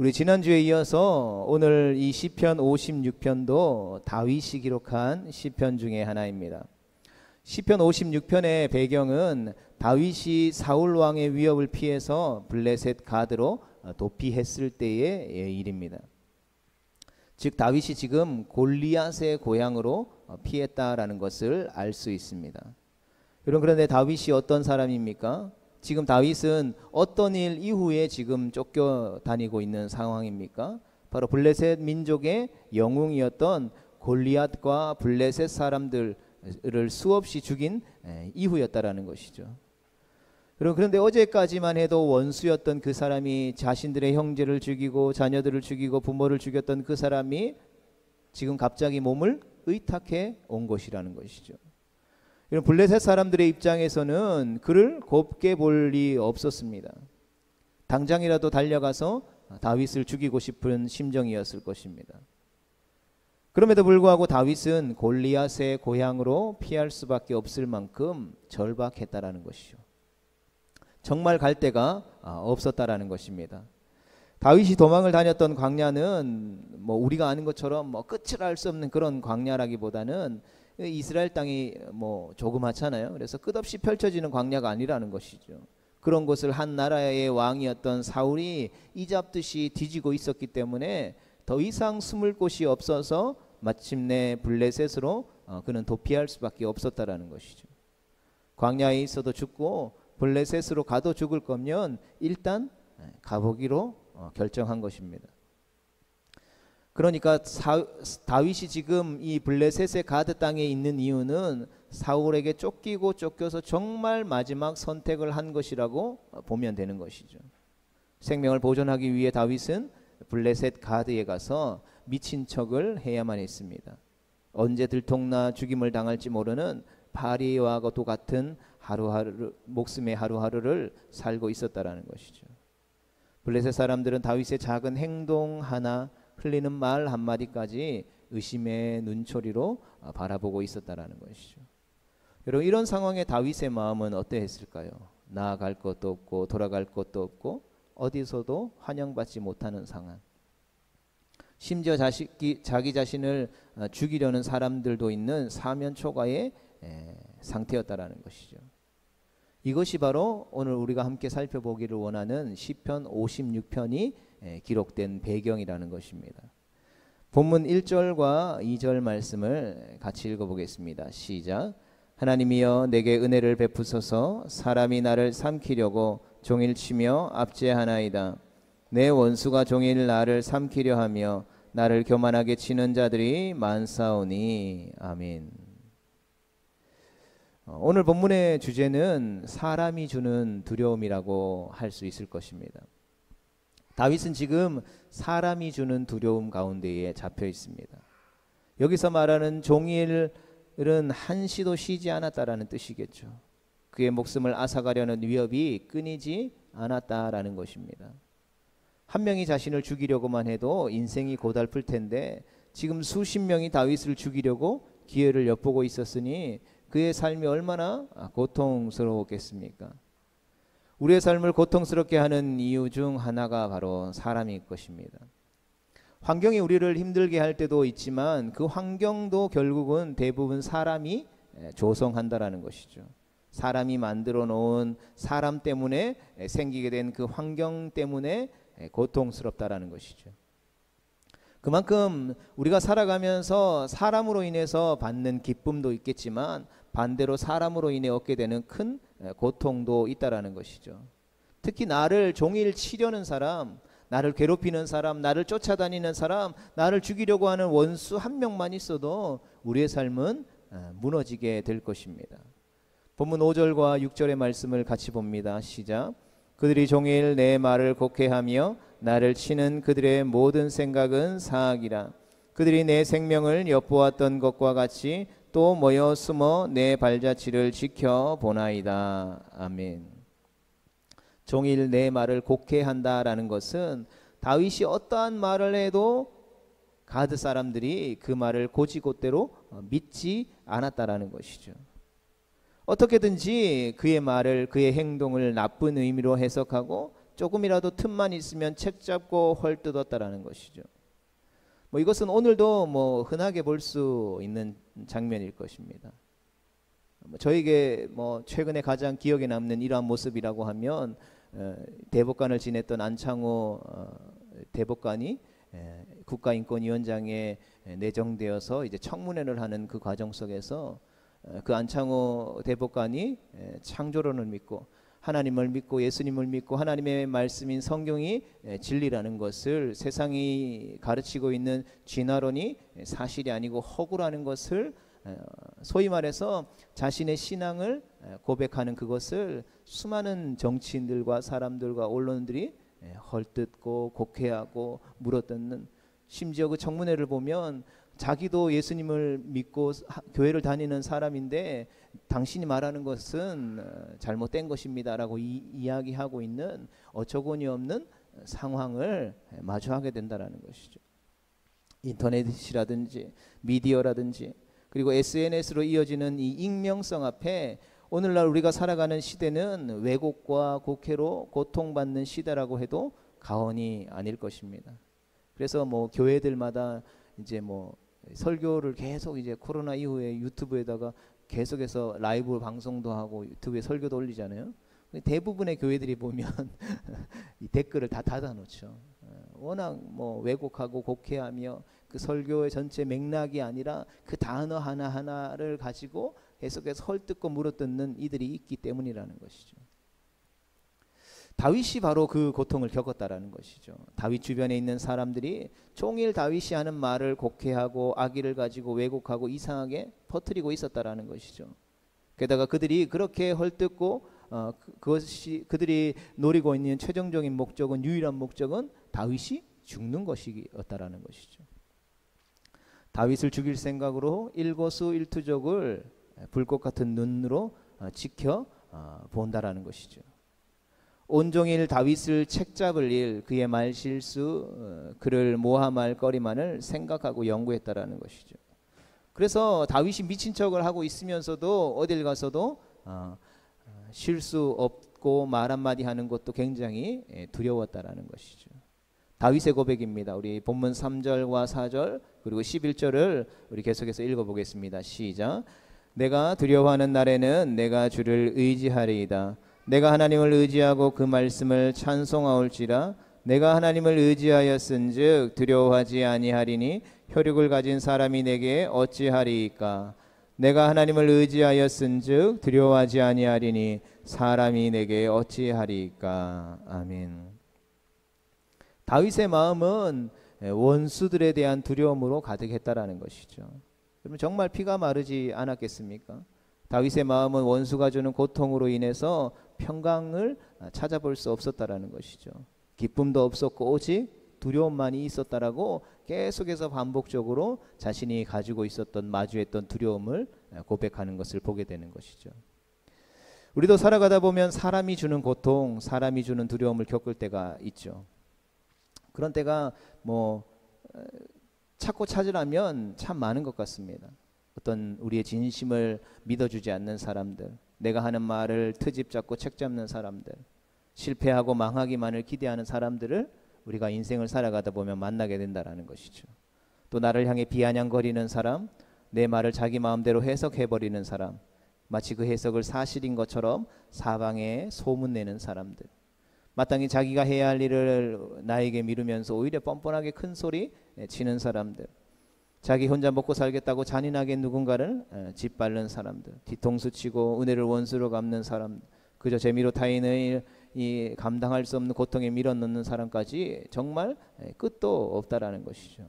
우리 지난주에 이어서 오늘 이 시편 56편도 다윗이 기록한 시편 중에 하나입니다. 시편 56편의 배경은 다윗이 사울 왕의 위협을 피해서 블레셋 가드로 도피했을 때의 일입니다. 즉 다윗이 지금 골리앗의 고향으로 피했다라는 것을 알 수 있습니다. 여러분, 그런데 다윗이 어떤 사람입니까? 지금 다윗은 어떤 일 이후에 지금 쫓겨다니고 있는 상황입니까? 바로 블레셋 민족의 영웅이었던 골리앗과 블레셋 사람들을 수없이 죽인 이후였다라는 것이죠. 그런데 어제까지만 해도 원수였던 그 사람이 자신들의 형제를 죽이고 자녀들을 죽이고 부모를 죽였던 그 사람이 지금 갑자기 몸을 의탁해 온 것이라는 것이죠. 이런 블레셋 사람들의 입장에서는 그를 곱게 볼 리 없었습니다. 당장이라도 달려가서 다윗을 죽이고 싶은 심정이었을 것입니다. 그럼에도 불구하고 다윗은 골리앗의 고향으로 피할 수밖에 없을 만큼 절박했다라는 것이죠. 정말 갈 데가 없었다라는 것입니다. 다윗이 도망을 다녔던 광야는 우리가 아는 것처럼 끝을 알 수 없는 그런 광야라기보다는 이스라엘 땅이 조그맣잖아요. 그래서 끝없이 펼쳐지는 광야가 아니라는 것이죠. 그런 곳을 한 나라의 왕이었던 사울이 이잡듯이 뒤지고 있었기 때문에 더 이상 숨을 곳이 없어서 마침내 블레셋으로 그는 도피할 수밖에 없었다라는 것이죠. 광야에 있어도 죽고 블레셋으로 가도 죽을 거면 일단 가보기로 결정한 것입니다. 그러니까 다윗이 지금 이 블레셋의 가드 땅에 있는 이유는 사울에게 쫓겨서 정말 마지막 선택을 한 것이라고 보면 되는 것이죠. 생명을 보존하기 위해 다윗은 블레셋 가드에 가서 미친 척을 해야만 했습니다. 언제 들통나 죽임을 당할지 모르는 파리와 같은 목숨의 하루하루를 살고 있었다라는 것이죠. 블레셋 사람들은 다윗의 작은 행동 하나, 흘리는 말 한마디까지 의심의 눈초리로 바라보고 있었다라는 것이죠. 여러분, 이런 상황에 다윗의 마음은 어떠했을까요? 나아갈 것도 없고 돌아갈 것도 없고 어디서도 환영받지 못하는 상황. 심지어 자기 자신을 죽이려는 사람들도 있는 사면초가의 상태였다라는 것이죠. 이것이 바로 오늘 우리가 함께 살펴보기를 원하는 시편 56편이 기록된 배경이라는 것입니다. 본문 1절과 2절 말씀을 같이 읽어보겠습니다. 시작. 하나님이여 내게 은혜를 베푸소서. 사람이 나를 삼키려고 종일 치며 압제하나이다. 내 원수가 종일 나를 삼키려 하며 나를 교만하게 치는 자들이 많사오니. 아멘. 오늘 본문의 주제는 사람이 주는 두려움이라고 할 수 있을 것입니다. 다윗은 지금 사람이 주는 두려움 가운데에 잡혀 있습니다. 여기서 말하는 종일은 한시도 쉬지 않았다라는 뜻이겠죠. 그의 목숨을 앗아가려는 위협이 끊이지 않았다라는 것입니다. 한 명이 자신을 죽이려고만 해도 인생이 고달플 텐데 지금 수십 명이 다윗을 죽이려고 기회를 엿보고 있었으니 그의 삶이 얼마나 고통스러웠겠습니까? 우리의 삶을 고통스럽게 하는 이유 중 하나가 바로 사람일 것입니다. 환경이 우리를 힘들게 할 때도 있지만 그 환경도 결국은 대부분 사람이 조성한다라는 것이죠. 사람이 만들어 놓은 사람 때문에 생기게 된 그 환경 때문에 고통스럽다라는 것이죠. 그만큼 우리가 살아가면서 사람으로 인해서 받는 기쁨도 있겠지만 반대로 사람으로 인해 얻게 되는 큰 고통도 있다라는 것이죠. 특히 나를 종일 치려는 사람, 나를 괴롭히는 사람, 나를 쫓아다니는 사람, 나를 죽이려고 하는 원수 한 명만 있어도 우리의 삶은 무너지게 될 것입니다. 본문 5절과 6절의 말씀을 같이 봅니다. 시작. 그들이 종일 내 말을 곡해하며 나를 치는 그들의 모든 생각은 사악이라. 그들이 내 생명을 엿보았던 것과 같이 또 모여 숨어 내 발자취를 지켜보나이다. 아멘. 종일 내 말을 곡해한다라는 것은 다윗이 어떠한 말을 해도 가드 사람들이 그 말을 곧이곧대로 믿지 않았다라는 것이죠. 어떻게든지 그의 말을, 그의 행동을 나쁜 의미로 해석하고 조금이라도 틈만 있으면 책 잡고 헐뜯었다라는 것이죠. 뭐 이것은 오늘도 뭐 흔하게 볼 수 있는 장면일 것입니다. 저에게 뭐 최근에 가장 기억에 남는 이러한 모습이라고 하면 대법관을 지냈던 안창호 대법관이 국가인권위원장에 내정되어서 이제 청문회를 하는 그 과정 속에서 그 안창호 대법관이 창조론을 믿고 하나님을 믿고 예수님을 믿고 하나님의 말씀인 성경이 진리라는 것을, 세상이 가르치고 있는 진화론이 사실이 아니고 허구라는 것을, 소위 말해서 자신의 신앙을 고백하는 그것을 수많은 정치인들과 사람들과 언론들이 헐뜯고 곡해하고 물어뜯는, 심지어 그 청문회를 보면 자기도 예수님을 믿고 교회를 다니는 사람인데 당신이 말하는 것은 잘못된 것입니다라고 이야기하고 있는 어처구니 없는 상황을 마주하게 된다는 것이죠. 인터넷이라든지 미디어라든지 그리고 SNS로 이어지는 이 익명성 앞에 오늘날 우리가 살아가는 시대는 왜곡과 곡해로 고통받는 시대라고 해도 과언이 아닐 것입니다. 그래서 뭐 교회들마다 이제 뭐 설교를 계속 이제 코로나 이후에 유튜브에다가 계속해서 라이브 방송도 하고 유튜브에 설교도 올리잖아요. 대부분의 교회들이 보면 이 댓글을 다 닫아놓죠. 워낙 뭐 왜곡하고 곡해하며 그 설교의 전체 맥락이 아니라 그 단어 하나하나를 가지고 계속해서 헐뜯고 물어뜯는 이들이 있기 때문이라는 것이죠. 다윗이 바로 그 고통을 겪었다라는 것이죠. 다윗 주변에 있는 사람들이 종일 다윗이 하는 말을 곡해하고 악의를 가지고 왜곡하고 이상하게 퍼뜨리고 있었다라는 것이죠. 게다가 그들이 그렇게 헐뜯고 그것이 그들이 노리고 있는 최종적인 목적은, 유일한 목적은 다윗이 죽는 것이었다라는 것이죠. 다윗을 죽일 생각으로 일거수일투족을 불꽃 같은 눈으로 지켜 본다라는 것이죠. 온종일 다윗을 책잡을 일, 그의 말실수, 그를 모함할 거리만을 생각하고 연구했다라는 것이죠. 그래서 다윗이 미친 척을 하고 있으면서도 어딜 가서도 실수 없고 말 한마디 하는 것도 굉장히 두려웠다라는 것이죠. 다윗의 고백입니다. 우리 본문 3절과 4절 그리고 11절을 우리 계속해서 읽어보겠습니다. 시작. 내가 두려워하는 날에는 내가 주를 의지하리이다. 내가 하나님을 의지하고 그 말씀을 찬송하올지라. 내가 하나님을 의지하였은즉 두려워하지 아니하리니 혈육을 가진 사람이 내게 어찌하리이까. 내가 하나님을 의지하였은즉 두려워하지 아니하리니 사람이 내게 어찌하리이까. 아멘. 다윗의 마음은 원수들에 대한 두려움으로 가득했다라는 것이죠. 그러면 정말 피가 마르지 않았겠습니까? 다윗의 마음은 원수가 주는 고통으로 인해서 평강을 찾아볼 수 없었다라는 것이죠. 기쁨도 없었고 오직 두려움만이 있었다라고 계속해서 반복적으로 자신이 가지고 있었던, 마주했던 두려움을 고백하는 것을 보게 되는 것이죠. 우리도 살아가다 보면 사람이 주는 고통, 사람이 주는 두려움을 겪을 때가 있죠. 그런 때가 뭐 찾고 찾으라면 참 많은 것 같습니다. 어떤 우리의 진심을 믿어주지 않는 사람들, 내가 하는 말을 트집 잡고 책 잡는 사람들, 실패하고 망하기만을 기대하는 사람들을 우리가 인생을 살아가다 보면 만나게 된다라는 것이죠. 또 나를 향해 비아냥거리는 사람, 내 말을 자기 마음대로 해석해버리는 사람, 마치 그 해석을 사실인 것처럼 사방에 소문내는 사람들, 마땅히 자기가 해야 할 일을 나에게 미루면서 오히려 뻔뻔하게 큰 소리 치는 사람들, 자기 혼자 먹고 살겠다고 잔인하게 누군가를 짓밟는 사람들, 뒤통수 치고 은혜를 원수로 갚는 사람, 그저 재미로 타인의 이 감당할 수 없는 고통에 밀어넣는 사람까지 정말 끝도 없다라는 것이죠.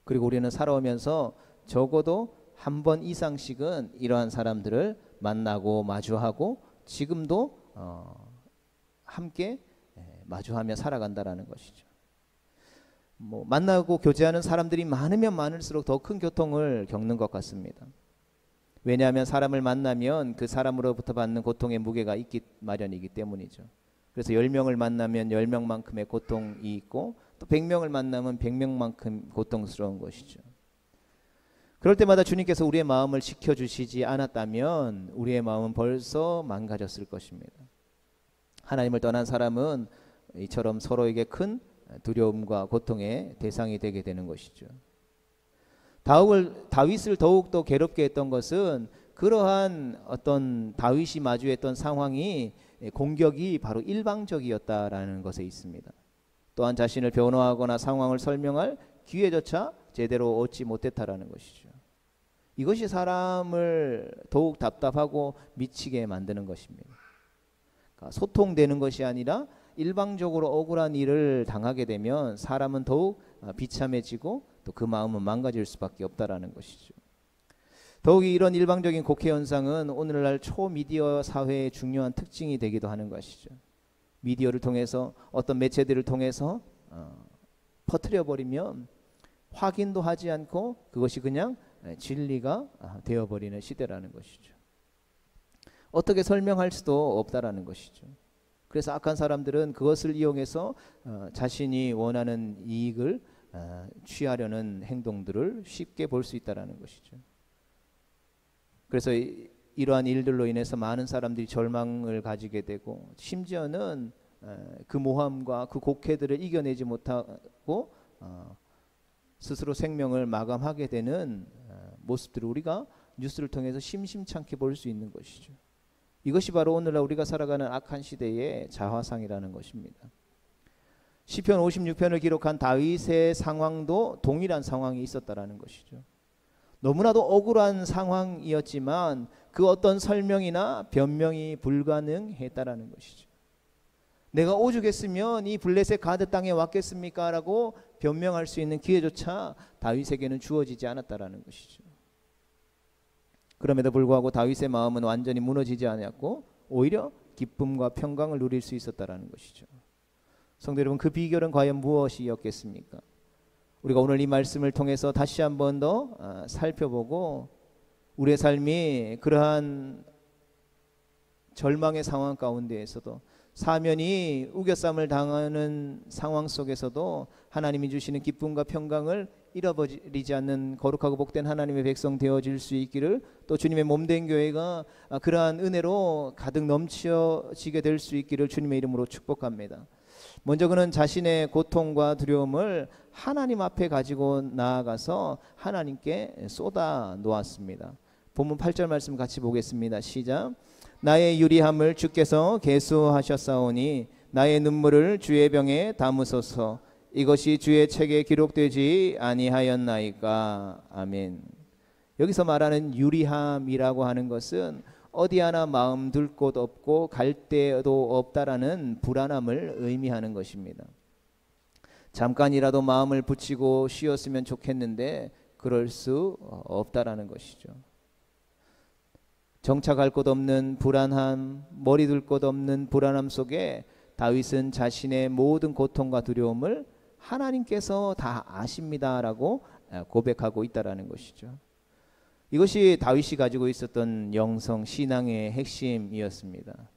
그리고 우리는 살아오면서 적어도 한 번 이상씩은 이러한 사람들을 만나고 마주하고 지금도 함께 마주하며 살아간다라는 것이죠. 뭐 만나고 교제하는 사람들이 많으면 많을수록 더 큰 고통을 겪는 것 같습니다. 왜냐하면 사람을 만나면 그 사람으로부터 받는 고통의 무게가 있기 마련이기 때문이죠. 그래서 10명을 만나면 10명만큼의 고통이 있고 또 100명을 만나면 100명만큼 고통스러운 것이죠. 그럴 때마다 주님께서 우리의 마음을 지켜주시지 않았다면 우리의 마음은 벌써 망가졌을 것입니다. 하나님을 떠난 사람은 이처럼 서로에게 큰 두려움과 고통의 대상이 되게 되는 것이죠. 다윗을 더욱더 괴롭게 했던 것은 그러한 어떤 다윗이 마주했던 상황이 공격이 바로 일방적이었다라는 것에 있습니다. 또한 자신을 변호하거나 상황을 설명할 기회조차 제대로 얻지 못했다라는 것이죠. 이것이 사람을 더욱 답답하고 미치게 만드는 것입니다. 그러니까 소통되는 것이 아니라 일방적으로 억울한 일을 당하게 되면 사람은 더욱 비참해지고 또 그 마음은 망가질 수밖에 없다라는 것이죠. 더욱이 이런 일방적인 곡해 현상은 오늘날 초미디어 사회의 중요한 특징이 되기도 하는 것이죠. 미디어를 통해서 어떤 매체들을 통해서 퍼뜨려 버리면 확인도 하지 않고 그것이 그냥 진리가 되어버리는 시대라는 것이죠. 어떻게 설명할 수도 없다라는 것이죠. 그래서 악한 사람들은 그것을 이용해서 자신이 원하는 이익을 취하려는 행동들을 쉽게 볼 수 있다라는 것이죠. 그래서 이러한 일들로 인해서 많은 사람들이 절망을 가지게 되고 심지어는 그 모함과 그 곡해들을 이겨내지 못하고 스스로 생명을 마감하게 되는 모습들을 우리가 뉴스를 통해서 심심찮게 볼 수 있는 것이죠. 이것이 바로 오늘날 우리가 살아가는 악한 시대의 자화상이라는 것입니다. 시편 56편을 기록한 다윗의 상황도 동일한 상황이 있었다라는 것이죠. 너무나도 억울한 상황이었지만 그 어떤 설명이나 변명이 불가능했다라는 것이죠. 내가 오죽했으면 이 블레셋 가드 땅에 왔겠습니까? 라고 변명할 수 있는 기회조차 다윗에게는 주어지지 않았다라는 것이죠. 그럼에도 불구하고 다윗의 마음은 완전히 무너지지 않았고 오히려 기쁨과 평강을 누릴 수 있었다라는 것이죠. 성도 여러분, 그 비결은 과연 무엇이었겠습니까? 우리가 오늘 이 말씀을 통해서 다시 한 번 더 살펴보고 우리의 삶이 그러한 절망의 상황 가운데에서도 사면이 우겨쌈을 당하는 상황 속에서도 하나님이 주시는 기쁨과 평강을 잃어버리지 않는 거룩하고 복된 하나님의 백성 되어질 수 있기를, 또 주님의 몸된 교회가 그러한 은혜로 가득 넘쳐지게 될 수 있기를 주님의 이름으로 축복합니다. 먼저 그는 자신의 고통과 두려움을 하나님 앞에 가지고 나아가서 하나님께 쏟아 놓았습니다. 본문 8절 말씀 같이 보겠습니다. 시작. 나의 유리함을 주께서 계수하셨사오니 나의 눈물을 주의 병에 담으소서. 이것이 주의 책에 기록되지 아니하였나이까. 아멘. 여기서 말하는 유리함이라고 하는 것은 어디 하나 마음 둘 곳 없고 갈 데도 없다라는 불안함을 의미하는 것입니다. 잠깐이라도 마음을 붙이고 쉬었으면 좋겠는데 그럴 수 없다라는 것이죠. 정착할 곳 없는 불안함, 머리 둘 곳 없는 불안함 속에 다윗은 자신의 모든 고통과 두려움을 하나님께서 다 아십니다라고 고백하고 있다라는 것이죠. 이것이 다윗이 가지고 있었던 영성 신앙의 핵심이었습니다.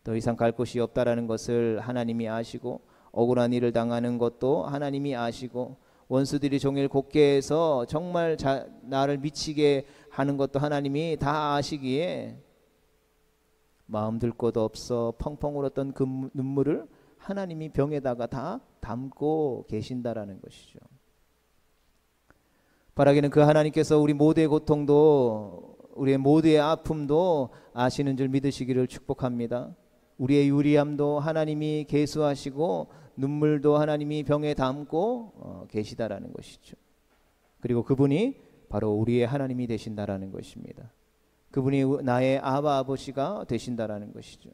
더 이상 갈 곳이 없다라는 것을 하나님이 아시고, 억울한 일을 당하는 것도 하나님이 아시고, 원수들이 종일 곡해해서 정말 나를 미치게 하는 것도 하나님이 다 아시기에 마음 들 곳 없어 펑펑 울었던 그 눈물을 하나님이 병에다가 다 담고 계신다라는 것이죠. 바라기는 그 하나님께서 우리 모두의 고통도, 우리의 모두의 아픔도 아시는 줄 믿으시기를 축복합니다. 우리의 유리함도 하나님이 계수하시고 눈물도 하나님이 병에 담고 계시다라는 것이죠. 그리고 그분이 바로 우리의 하나님이 되신다라는 것입니다. 그분이 나의 아바 아버지가 되신다라는 것이죠.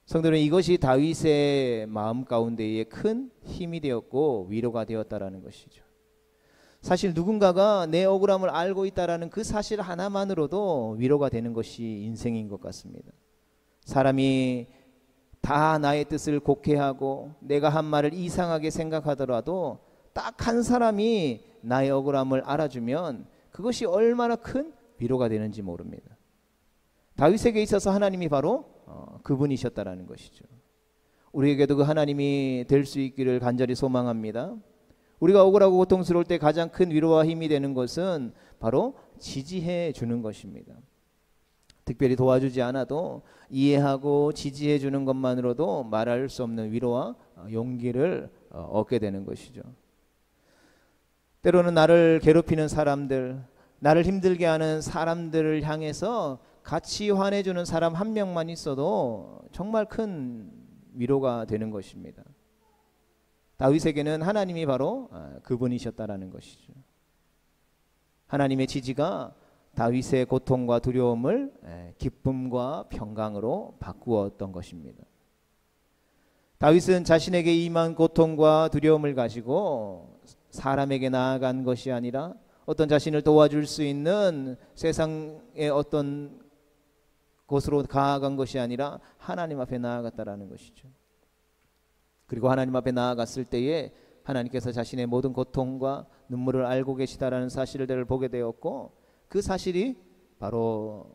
성도는 이것이 다윗의 마음 가운데에 큰 힘이 되었고 위로가 되었다라는 것이죠. 사실 누군가가 내 억울함을 알고 있다라는 그 사실 하나만으로도 위로가 되는 것이 인생인 것 같습니다. 사람이 다 나의 뜻을 곡해하고 내가 한 말을 이상하게 생각하더라도 딱 한 사람이 나의 억울함을 알아주면 그것이 얼마나 큰 위로가 되는지 모릅니다. 다윗에게 있어서 하나님이 바로 그분이셨다라는 것이죠. 우리에게도 그 하나님이 될 수 있기를 간절히 소망합니다. 우리가 억울하고 고통스러울 때 가장 큰 위로와 힘이 되는 것은 바로 지지해 주는 것입니다. 특별히 도와주지 않아도 이해하고 지지해 주는 것만으로도 말할 수 없는 위로와 용기를 얻게 되는 것이죠. 때로는 나를 괴롭히는 사람들, 나를 힘들게 하는 사람들을 향해서 같이 화내주는 사람 한 명만 있어도 정말 큰 위로가 되는 것입니다. 다윗에게는 하나님이 바로 그분이셨다라는 것이죠. 하나님의 지지가 다윗의 고통과 두려움을 기쁨과 평강으로 바꾸었던 것입니다. 다윗은 자신에게 임한 고통과 두려움을 가지고 사람에게 나아간 것이 아니라 어떤 자신을 도와줄 수 있는 세상의 어떤 곳으로 가아간 것이 아니라 하나님 앞에 나아갔다라는 것이죠. 그리고 하나님 앞에 나아갔을 때에 하나님께서 자신의 모든 고통과 눈물을 알고 계시다라는 사실을 보게 되었고, 그 사실이 바로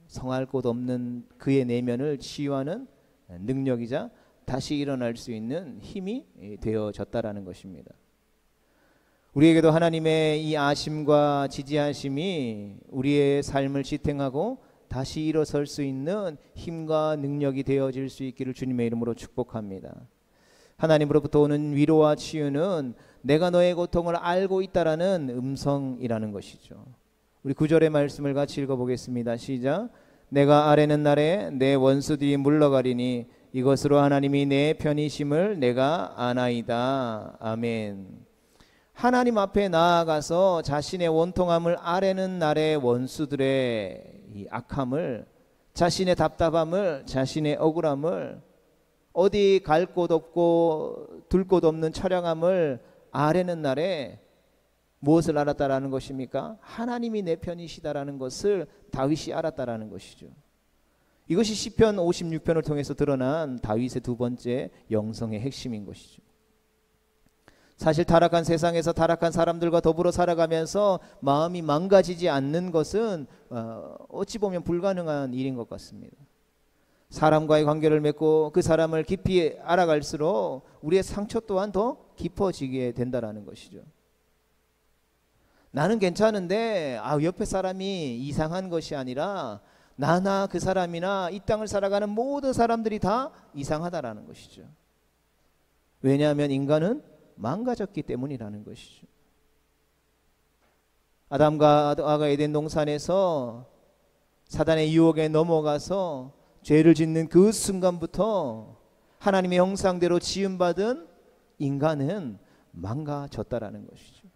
성할 곳 없는 그의 내면을 치유하는 능력이자 다시 일어날 수 있는 힘이 되어졌다라는 것입니다. 우리에게도 하나님의 이 아심과 지지하심이 우리의 삶을 지탱하고 다시 일어설 수 있는 힘과 능력이 되어질 수 있기를 주님의 이름으로 축복합니다. 하나님으로부터 오는 위로와 치유는 내가 너의 고통을 알고 있다라는 음성이라는 것이죠. 우리 9절의 말씀을 같이 읽어보겠습니다. 시작. 내가 아뢰는 날에 내 원수들이 물러가리니 이것으로 하나님이 내 편이심을 내가 아나이다. 아멘. 하나님 앞에 나아가서 자신의 원통함을 아뢰는 날의 원수들의 이 악함을, 자신의 답답함을, 자신의 억울함을, 어디 갈 곳 없고 둘 곳 없는 처량함을 아뢰는 날에 무엇을 알았다라는 것입니까? 하나님이 내 편이시다라는 것을 다윗이 알았다라는 것이죠. 이것이 시편 56편을 통해서 드러난 다윗의 두 번째 영성의 핵심인 것이죠. 사실 타락한 세상에서 타락한 사람들과 더불어 살아가면서 마음이 망가지지 않는 것은 어찌 보면 불가능한 일인 것 같습니다. 사람과의 관계를 맺고 그 사람을 깊이 알아갈수록 우리의 상처 또한 더 깊어지게 된다는 것이죠. 나는 괜찮은데 옆에 사람이 이상한 것이 아니라 나나 그 사람이나 이 땅을 살아가는 모든 사람들이 다 이상하다라는 것이죠. 왜냐하면 인간은 망가졌기 때문이라는 것이죠. 아담과 아가 에덴 동산에서 사단의 유혹에 넘어가서 죄를 짓는 그 순간부터 하나님의 형상대로 지음받은 인간은 망가졌다라는 것이죠.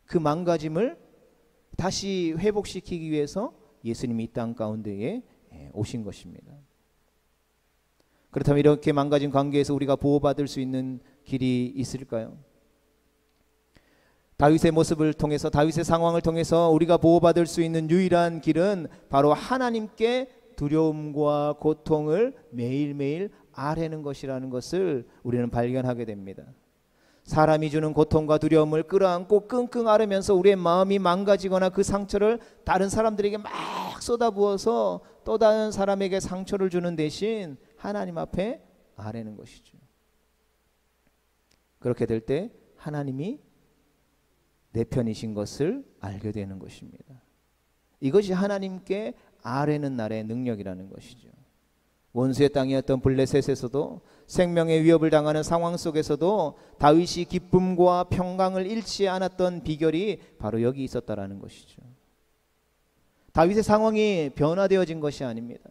그 망가짐을 다시 회복시키기 위해서 예수님이 이 땅 가운데에 오신 것입니다. 그렇다면 이렇게 망가진 관계에서 우리가 보호받을 수 있는 길이 있을까요? 다윗의 모습을 통해서, 다윗의 상황을 통해서 우리가 보호받을 수 있는 유일한 길은 바로 하나님께 두려움과 고통을 매일매일 아뢰는 것이라는 것을 우리는 발견하게 됩니다. 사람이 주는 고통과 두려움을 끌어안고 끙끙 앓으면서 우리의 마음이 망가지거나 그 상처를 다른 사람들에게 막 쏟아부어서 또 다른 사람에게 상처를 주는 대신 하나님 앞에 아뢰는 것이죠. 그렇게 될 때 하나님이 내 편이신 것을 알게 되는 것입니다. 이것이 하나님께 아뢰는 날의 능력이라는 것이죠. 원수의 땅이었던 블레셋에서도 생명의 위협을 당하는 상황 속에서도 다윗이 기쁨과 평강을 잃지 않았던 비결이 바로 여기 있었다라는 것이죠. 다윗의 상황이 변화되어진 것이 아닙니다.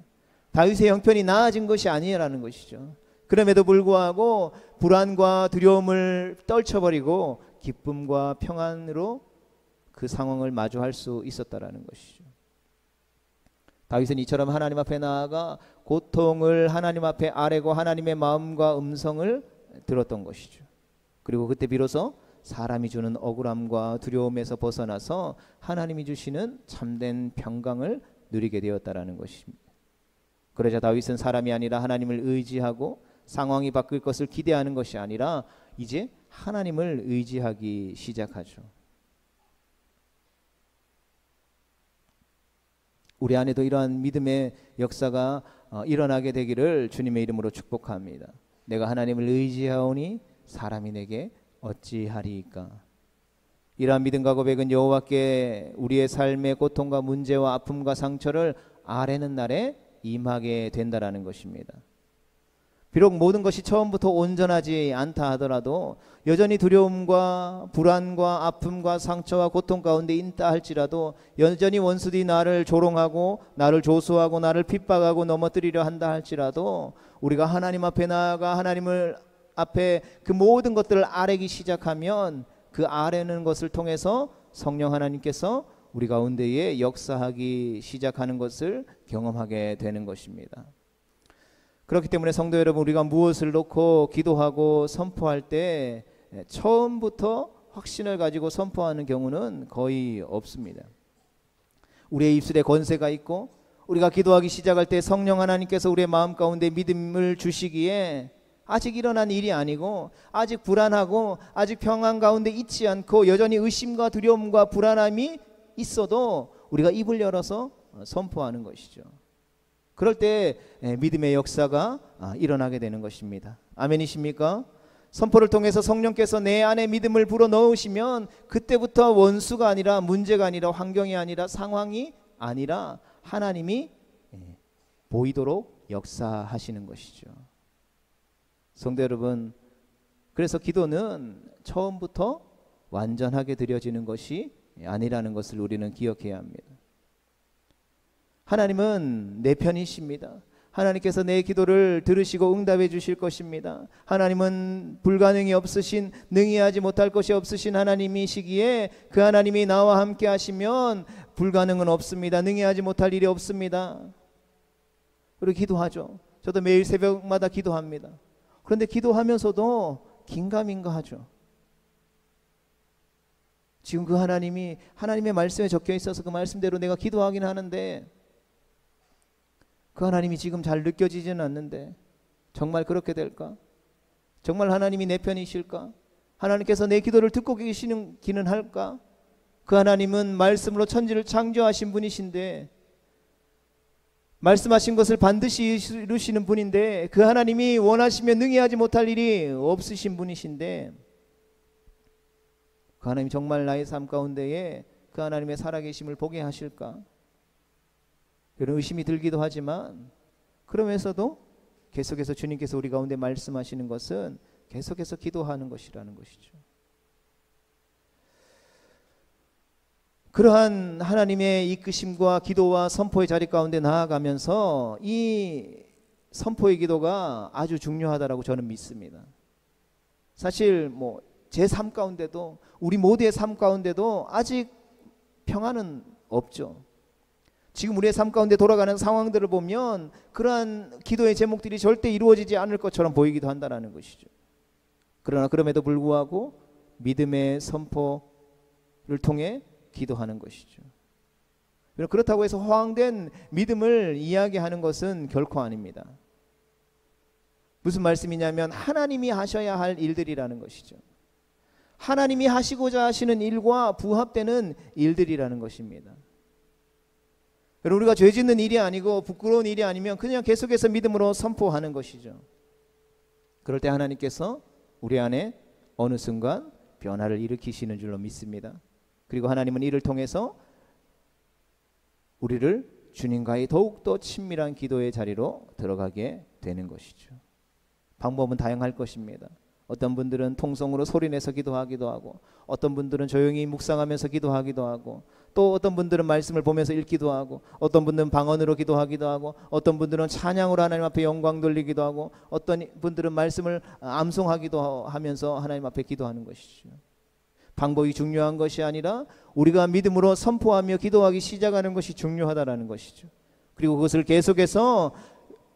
다윗의 형편이 나아진 것이 아니라는 것이죠. 그럼에도 불구하고 불안과 두려움을 떨쳐버리고 기쁨과 평안으로 그 상황을 마주할 수 있었다라는 것이죠. 다윗은 이처럼 하나님 앞에 나아가 고통을 하나님 앞에 아뢰고 하나님의 마음과 음성을 들었던 것이죠. 그리고 그때 비로소 사람이 주는 억울함과 두려움에서 벗어나서 하나님이 주시는 참된 평강을 누리게 되었다라는 것입니다. 그러자 다윗은 사람이 아니라 하나님을 의지하고 상황이 바뀔 것을 기대하는 것이 아니라 이제 하나님을 의지하기 시작하죠. 우리 안에도 이러한 믿음의 역사가 일어나게 되기를 주님의 이름으로 축복합니다. 내가 하나님을 의지하오니 사람이 내게 어찌하리이까. 이러한 믿음과 고백은 여호와께 우리의 삶의 고통과 문제와 아픔과 상처를 아뢰는 날에 임하게 된다라는 것입니다. 비록 모든 것이 처음부터 온전하지 않다 하더라도 여전히 두려움과 불안과 아픔과 상처와 고통 가운데 있다 할지라도 여전히 원수들이 나를 조롱하고 나를 조소하고 나를 핍박하고 넘어뜨리려 한다 할지라도 우리가 하나님 앞에 나아가 하나님을 앞에 그 모든 것들을 아뢰기 시작하면 그 아뢰는 것을 통해서 성령 하나님께서 우리 가운데에 역사하기 시작하는 것을 경험하게 되는 것입니다. 그렇기 때문에 성도 여러분, 우리가 무엇을 놓고 기도하고 선포할 때 처음부터 확신을 가지고 선포하는 경우는 거의 없습니다. 우리의 입술에 권세가 있고 우리가 기도하기 시작할 때 성령 하나님께서 우리의 마음 가운데 믿음을 주시기에 아직 일어난 일이 아니고 아직 불안하고 아직 평안 가운데 있지 않고 여전히 의심과 두려움과 불안함이 있어도 우리가 입을 열어서 선포하는 것이죠. 그럴 때 믿음의 역사가 일어나게 되는 것입니다. 아멘이십니까? 선포를 통해서 성령께서 내 안에 믿음을 불어넣으시면 그때부터 원수가 아니라 문제가 아니라 환경이 아니라 상황이 아니라 하나님이 보이도록 역사하시는 것이죠. 성도 여러분, 그래서 기도는 처음부터 완전하게 드려지는 것이 아니라는 것을 우리는 기억해야 합니다. 하나님은 내 편이십니다. 하나님께서 내 기도를 들으시고 응답해 주실 것입니다. 하나님은 불가능이 없으신, 능히 하지 못할 것이 없으신 하나님이시기에 그 하나님이 나와 함께 하시면 불가능은 없습니다. 능히 하지 못할 일이 없습니다. 그리고 기도하죠. 저도 매일 새벽마다 기도합니다. 그런데 기도하면서도 긴가민가 하죠. 지금 그 하나님이 하나님의 말씀에 적혀 있어서 그 말씀대로 내가 기도하긴 하는데 그 하나님이 지금 잘 느껴지지는 않는데 정말 그렇게 될까? 정말 하나님이 내 편이실까? 하나님께서 내 기도를 듣고 계시기는 할까? 그 하나님은 말씀으로 천지를 창조하신 분이신데 말씀하신 것을 반드시 이루시는 분인데 그 하나님이 원하시면 능히 하지 못할 일이 없으신 분이신데 그 하나님 정말 나의 삶 가운데에 그 하나님의 살아계심을 보게 하실까? 이런 의심이 들기도 하지만 그러면서도 계속해서 주님께서 우리 가운데 말씀하시는 것은 계속해서 기도하는 것이라는 것이죠. 그러한 하나님의 이끄심과 기도와 선포의 자리 가운데 나아가면서 이 선포의 기도가 아주 중요하다라고 저는 믿습니다. 사실 제 삶 가운데도 우리 모두의 삶 가운데도 아직 평안은 없죠. 지금 우리의 삶 가운데 돌아가는 상황들을 보면 그러한 기도의 제목들이 절대 이루어지지 않을 것처럼 보이기도 한다는 것이죠. 그러나 그럼에도 불구하고 믿음의 선포를 통해 기도하는 것이죠. 그렇다고 해서 허황된 믿음을 이야기하는 것은 결코 아닙니다. 무슨 말씀이냐면 하나님이 하셔야 할 일들이라는 것이죠. 하나님이 하시고자 하시는 일과 부합되는 일들이라는 것입니다. 우리가 죄 짓는 일이 아니고 부끄러운 일이 아니면 그냥 계속해서 믿음으로 선포하는 것이죠. 그럴 때 하나님께서 우리 안에 어느 순간 변화를 일으키시는 줄로 믿습니다. 그리고 하나님은 이를 통해서 우리를 주님과의 더욱더 친밀한 기도의 자리로 들어가게 되는 것이죠. 방법은 다양할 것입니다. 어떤 분들은 통성으로 소리내서 기도하기도 하고 어떤 분들은 조용히 묵상하면서 기도하기도 하고 또 어떤 분들은 말씀을 보면서 읽기도 하고 어떤 분들은 방언으로 기도하기도 하고 어떤 분들은 찬양으로 하나님 앞에 영광 돌리기도 하고 어떤 분들은 말씀을 암송하기도 하면서 하나님 앞에 기도하는 것이죠. 방법이 중요한 것이 아니라 우리가 믿음으로 선포하며 기도하기 시작하는 것이 중요하다라는 것이죠. 그리고 그것을 계속해서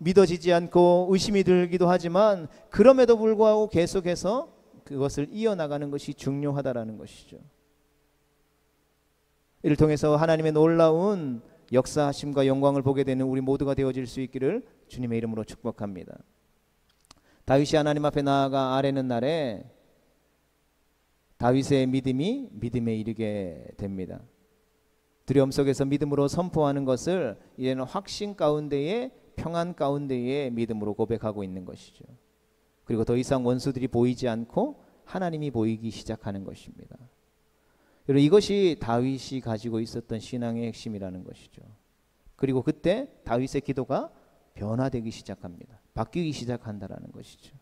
믿어지지 않고 의심이 들기도 하지만 그럼에도 불구하고 계속해서 그것을 이어나가는 것이 중요하다라는 것이죠. 이를 통해서 하나님의 놀라운 역사하심과 영광을 보게 되는 우리 모두가 되어질 수 있기를 주님의 이름으로 축복합니다. 다윗이 하나님 앞에 나아가 아뢰는 날에 다윗의 믿음이 믿음에 이르게 됩니다. 두려움 속에서 믿음으로 선포하는 것을 이제는 확신 가운데에 평안 가운데에 믿음으로 고백하고 있는 것이죠. 그리고 더 이상 원수들이 보이지 않고 하나님이 보이기 시작하는 것입니다. 여러분, 이것이 다윗이 가지고 있었던 신앙의 핵심이라는 것이죠. 그리고 그때 다윗의 기도가 변화되기 시작합니다. 바뀌기 시작한다라는 것이죠.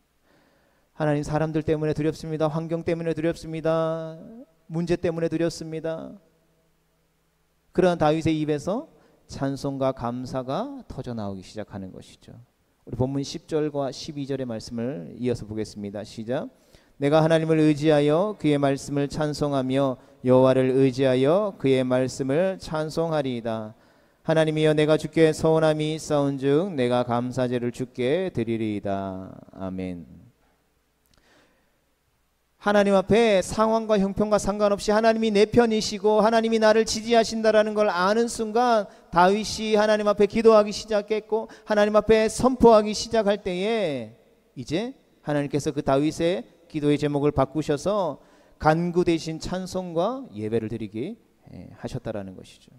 하나님, 사람들 때문에 두렵습니다. 환경 때문에 두렵습니다. 문제 때문에 두렵습니다. 그러한 다윗의 입에서 찬송과 감사가 터져나오기 시작하는 것이죠. 우리 본문 10절과 12절의 말씀을 이어서 보겠습니다. 시작. 내가 하나님을 의지하여 그의 말씀을 찬송하며 여호와를 의지하여 그의 말씀을 찬송하리이다. 하나님이여, 내가 주께 서원함이 있사온즉 내가 감사제를 주께 드리리이다. 아멘. 하나님 앞에 상황과 형편과 상관없이 하나님이 내 편이시고 하나님이 나를 지지하신다라는 걸 아는 순간 다윗이 하나님 앞에 기도하기 시작했고 하나님 앞에 선포하기 시작할 때에 이제 하나님께서 그 다윗의 기도의 제목을 바꾸셔서 간구 대신 찬송과 예배를 드리게 하셨다라는 것이죠.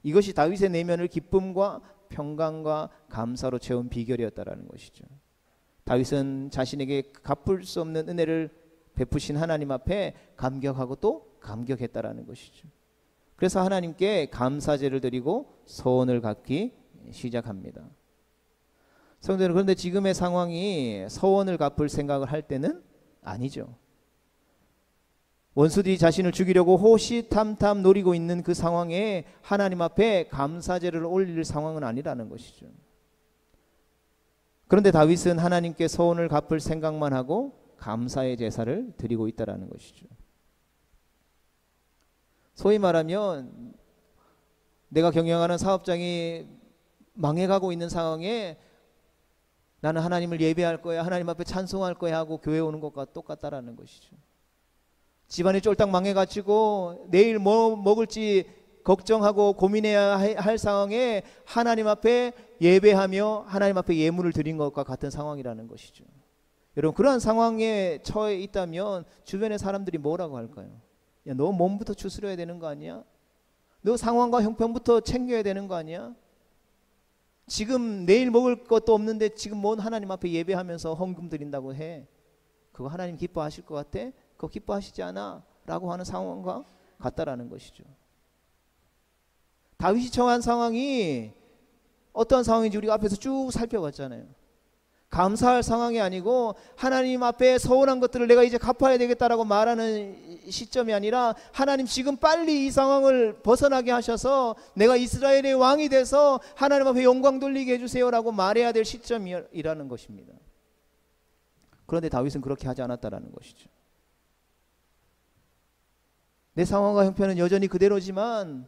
이것이 다윗의 내면을 기쁨과 평강과 감사로 채운 비결이었다라는 것이죠. 다윗은 자신에게 갚을 수 없는 은혜를 베푸신 하나님 앞에 감격하고 또 감격했다라는 것이죠. 그래서 하나님께 감사제를 드리고 소원을 갚기 시작합니다. 성도들, 그런데 지금의 상황이 소원을 갚을 생각을 할 때는 아니죠. 원수들이 자신을 죽이려고 호시탐탐 노리고 있는 그 상황에 하나님 앞에 감사제를 올릴 상황은 아니라는 것이죠. 그런데 다윗은 하나님께 소원을 갚을 생각만 하고 감사의 제사를 드리고 있다라는 것이죠. 소위 말하면 내가 경영하는 사업장이 망해가고 있는 상황에 나는 하나님을 예배할 거야, 하나님 앞에 찬송할 거야 하고 교회 오는 것과 똑같다라는 것이죠. 집안이 쫄딱 망해가지고 내일 뭐 먹을지 걱정하고 고민해야 할 상황에 하나님 앞에 예배하며 하나님 앞에 예물을 드린 것과 같은 상황이라는 것이죠. 여러분, 그러한 상황에 처해 있다면 주변의 사람들이 뭐라고 할까요? 야, 너 몸부터 추스려야 되는 거 아니야? 너 상황과 형편부터 챙겨야 되는 거 아니야? 지금 내일 먹을 것도 없는데 지금 뭔 하나님 앞에 예배하면서 헌금 드린다고 해? 그거 하나님 기뻐하실 것 같아? 그거 기뻐하시지 않아? 라고 하는 상황과 같다라는 것이죠. 다윗이 처한 상황이 어떤 상황인지 우리가 앞에서 쭉 살펴봤잖아요. 감사할 상황이 아니고 하나님 앞에 서운한 것들을 내가 이제 갚아야 되겠다라고 말하는 시점이 아니라 하나님, 지금 빨리 이 상황을 벗어나게 하셔서 내가 이스라엘의 왕이 돼서 하나님 앞에 영광 돌리게 해주세요라고 말해야 될 시점이라는 것입니다. 그런데 다윗은 그렇게 하지 않았다라는 것이죠. 내 상황과 형편은 여전히 그대로지만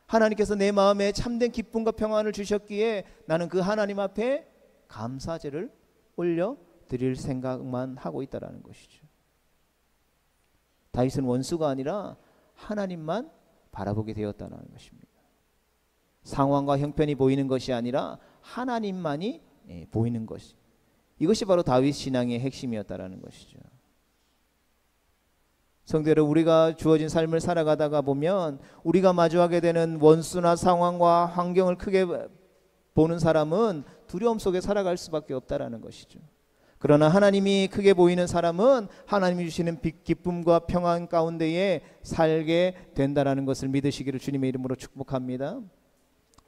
하나님께서 내 마음에 참된 기쁨과 평안을 주셨기에 나는 그 하나님 앞에 감사제를 올려 드릴 생각만 하고 있다라는 것이죠. 다윗은 원수가 아니라 하나님만 바라보게 되었다는 것입니다. 상황과 형편이 보이는 것이 아니라 하나님만이 보이는 것이, 이것이 바로 다윗 신앙의 핵심이었다라는 것이죠. 성도 여러분, 우리가 주어진 삶을 살아가다가 보면 우리가 마주하게 되는 원수나 상황과 환경을 크게 보는 사람은 두려움 속에 살아갈 수밖에 없다라는 것이죠. 그러나 하나님이 크게 보이는 사람은 하나님이 주시는 기쁨과 평안 가운데에 살게 된다라는 것을 믿으시기를 주님의 이름으로 축복합니다.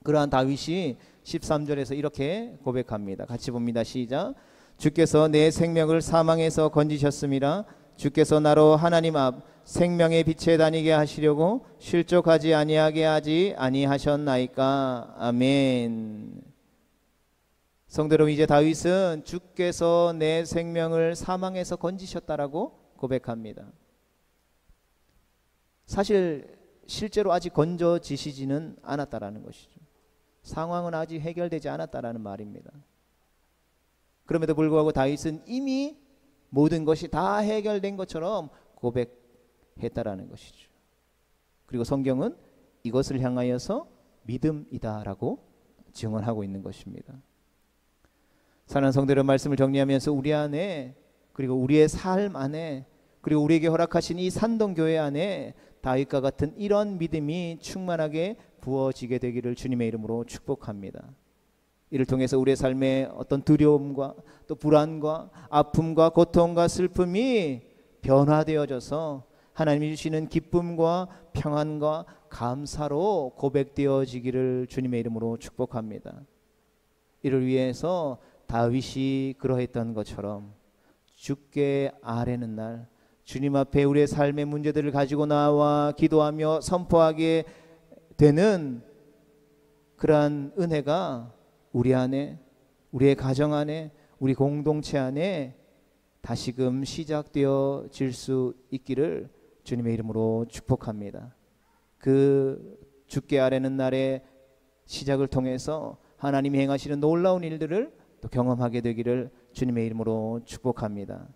그러한 다윗이 13절에서 이렇게 고백합니다. 같이 봅니다. 시작. 주께서 내 생명을 사망에서 건지셨음이라. 주께서 나로 하나님 앞 생명의 빛에 다니게 하시려고 실족하지 아니하게 하지 아니하셨나이까. 아멘. 성도 여러분, 이제 다윗은 주께서 내 생명을 사망에서 건지셨다라고 고백합니다. 사실 실제로 아직 건져지시지는 않았다라는 것이죠. 상황은 아직 해결되지 않았다라는 말입니다. 그럼에도 불구하고 다윗은 이미 모든 것이 다 해결된 것처럼 고백했다라는 것이죠. 그리고 성경은 이것을 향하여서 믿음이다라고 증언하고 있는 것입니다. 사랑하는 성도 여러분, 말씀을 정리하면서 우리 안에, 그리고 우리의 삶 안에, 그리고 우리에게 허락하신 이 산동교회 안에 다윗과 같은 이런 믿음이 충만하게 부어지게 되기를 주님의 이름으로 축복합니다. 이를 통해서 우리의 삶에 어떤 두려움과 또 불안과 아픔과 고통과 슬픔이 변화되어져서 하나님이 주시는 기쁨과 평안과 감사로 고백되어지기를 주님의 이름으로 축복합니다. 이를 위해서 다윗이 그러했던 것처럼 주께 아뢰는 날, 주님 앞에 우리의 삶의 문제들을 가지고 나와 기도하며 선포하게 되는 그러한 은혜가 우리 안에, 우리의 가정 안에, 우리 공동체 안에 다시금 시작되어질 수 있기를 주님의 이름으로 축복합니다. 그 주께 아뢰는 날의 시작을 통해서 하나님이 행하시는 놀라운 일들을 또 경험하게 되기를 주님의 이름으로 축복합니다.